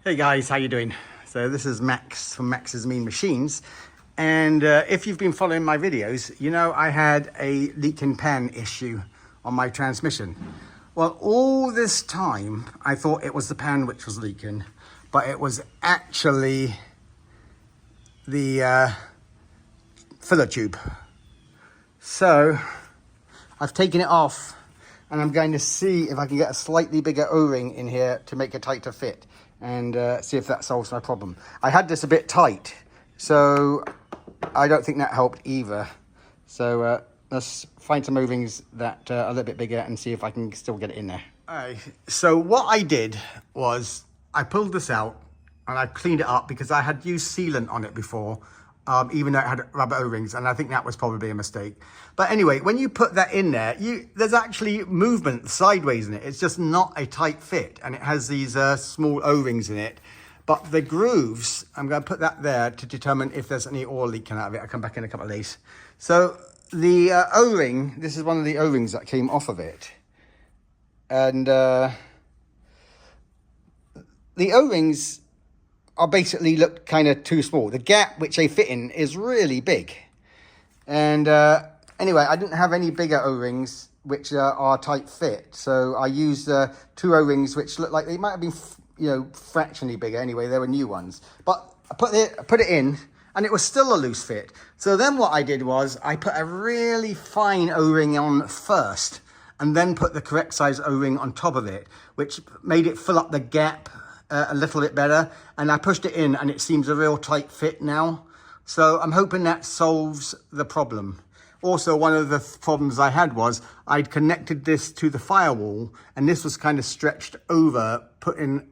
Hey guys, how you doing? So this is Max from Max's Mean Machines, and if you've been following my videos, you know I had a leak in pan issue on my transmission. Well, all this time I thought it was the pan which was leaking, but it was actually the filler tube. So I've taken it off and I'm going to see if I can get a slightly bigger O-ring in here to make a tighter fit, and see if that solves my problem. I had this a bit tight, so I don't think that helped either. So let's find some O-rings that are a little bit bigger and see if I can still get it in there. Alright, so what I did was I pulled this out and I cleaned it up because I had used sealant on it before, even though it had rubber O-rings, and I think that was probably a mistake. But anyway, when you put that in there, there's actually movement sideways in it. It's just not a tight fit, and it has these small O-rings in it. But the grooves, I'm going to put that there to determine if there's any oil leaking out of it. I'll come back in a couple of days. So the O-ring, this is one of the O-rings that came off of it. And the O-rings are basically look kind of too small. The gap which they fit in is really big. And anyway, I didn't have any bigger O-rings which are tight fit. So I used two O-rings which look like they might have been, fractionally bigger. Anyway, they were new ones. But I put it in and it was still a loose fit. So then what I did was I put a really fine O-ring on first and then put the correct size O-ring on top of it, which made it fill up the gap a little bit better, and I pushed it in and it seems a real tight fit now. So I'm hoping that solves the problem. Also, one of the problems I had was I'd connected this to the firewall and this was kind of stretched over, put in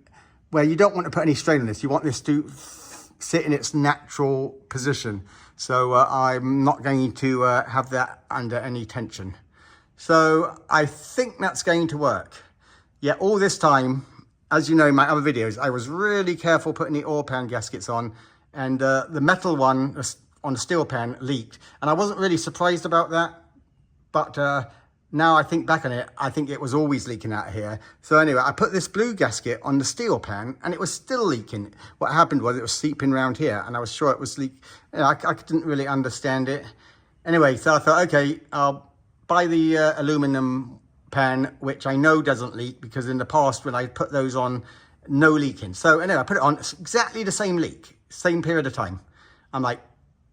where you don't want to put any strain on this. You want this to sit in its natural position. So I'm not going to have that under any tension. So I think that's going to work. Yeah, all this time, as you know in my other videos, I was really careful putting the oil pan gaskets on, and the metal one on the steel pan leaked. And I wasn't really surprised about that, but now I think back on it, I think it was always leaking out of here. So anyway, I put this blue gasket on the steel pan and it was still leaking. What happened was it was seeping around here and I was sure it was leaking. I didn't really understand it. Anyway, so I thought, okay, I'll buy the aluminum pan, which I know doesn't leak because in the past when I put those on, no leaking. So anyway, I put it on, it's exactly the same leak, same period of time. I'm like,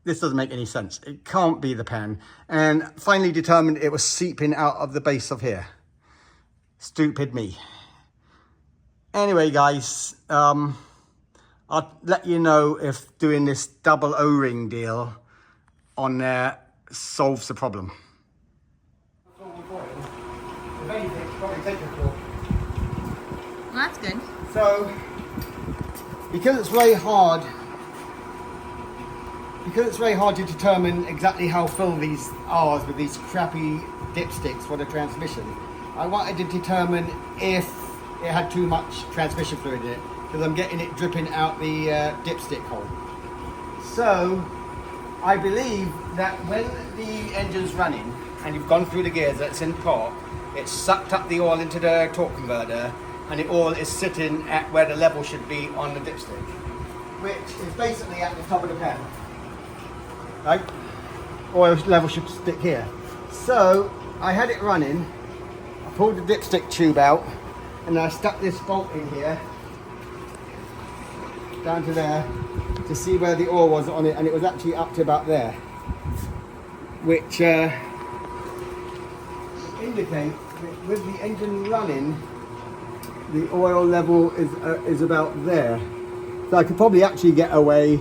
this doesn't make any sense. It can't be the pan. And finally determined it was seeping out of the base of here. Stupid me. Anyway, guys, I'll let you know if doing this double O-ring deal on there solves the problem. If anything, probably take a call. Well, that's good. So, because it's very hard to determine exactly how full these are with these crappy dipsticks for the transmission, I wanted to determine if it had too much transmission fluid in it, because I'm getting it dripping out the dipstick hole. So, I believe that when the engine's running and you've gone through the gears that's in park, it's sucked up the oil into the torque converter and the oil is sitting at where the level should be on the dipstick, which is basically at the top of the pan. Right? Oil level should stick here. So I had it running, I pulled the dipstick tube out and I stuck this bolt in here down to there to see where the oil was on it, and it was actually up to about there, which indicate that with the engine running, the oil level is about there. So I could probably actually get away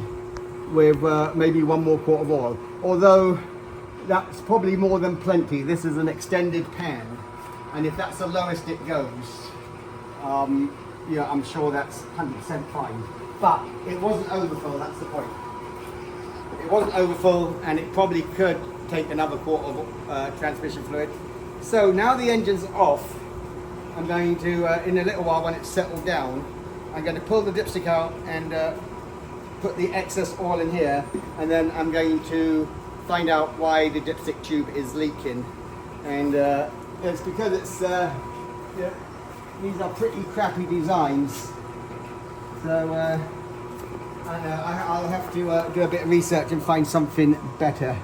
with maybe one more quart of oil, although that's probably more than plenty. This is an extended pan, and if that's the lowest it goes, I'm sure that's 100% fine. But it wasn't overfull, that's the point. It wasn't overfull, and it probably could take another quart of transmission fluid. So now the engine's off, I'm going to, in a little while when it's settled down, I'm going to pull the dipstick out and put the excess oil in here, and then I'm going to find out why the dipstick tube is leaking. And it's because it's, these are pretty crappy designs. So I'll have to do a bit of research and find something better.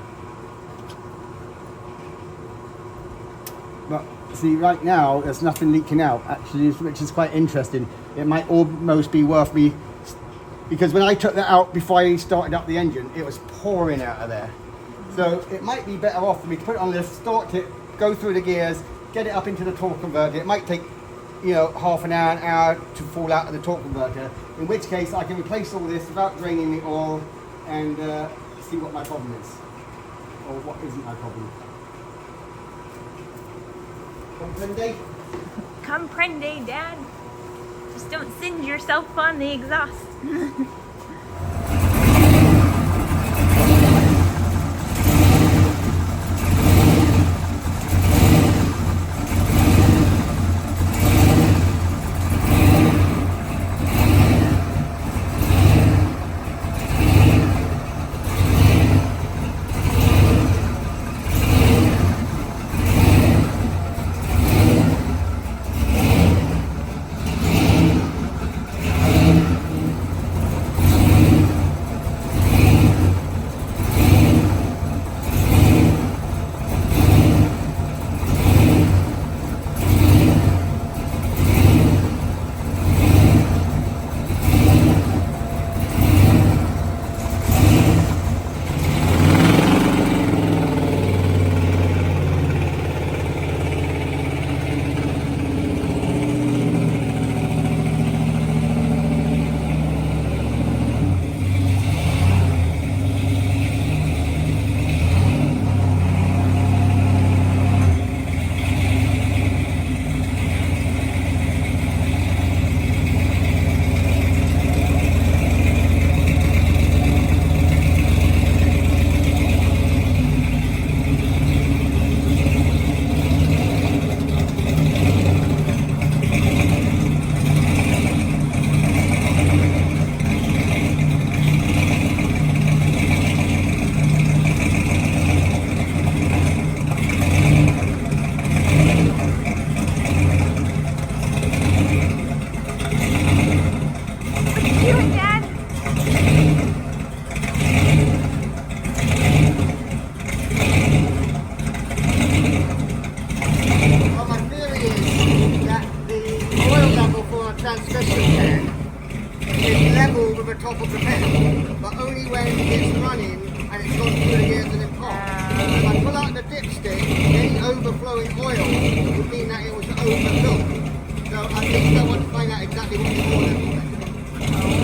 But see, right now there's nothing leaking out actually, which is quite interesting. It might almost be worth me, because when I took that out before I started up the engine, it was pouring out of there. So it might be better off for me to put it on lift, start it, go through the gears, get it up into the torque converter. It might take, you know, half an hour to fall out of the torque converter, in which case I can replace all this without draining the oil and see what my problem is, or what isn't my problem. Comprende? Comprende, Dad. Just don't singe yourself on the exhaust. Top of the pedal, but only when it's running and it's gone through the gears and then popped. If I pull out the dipstick, any overflowing oil would mean that it was overfilled. So I think I want to find out exactly what the oil level is.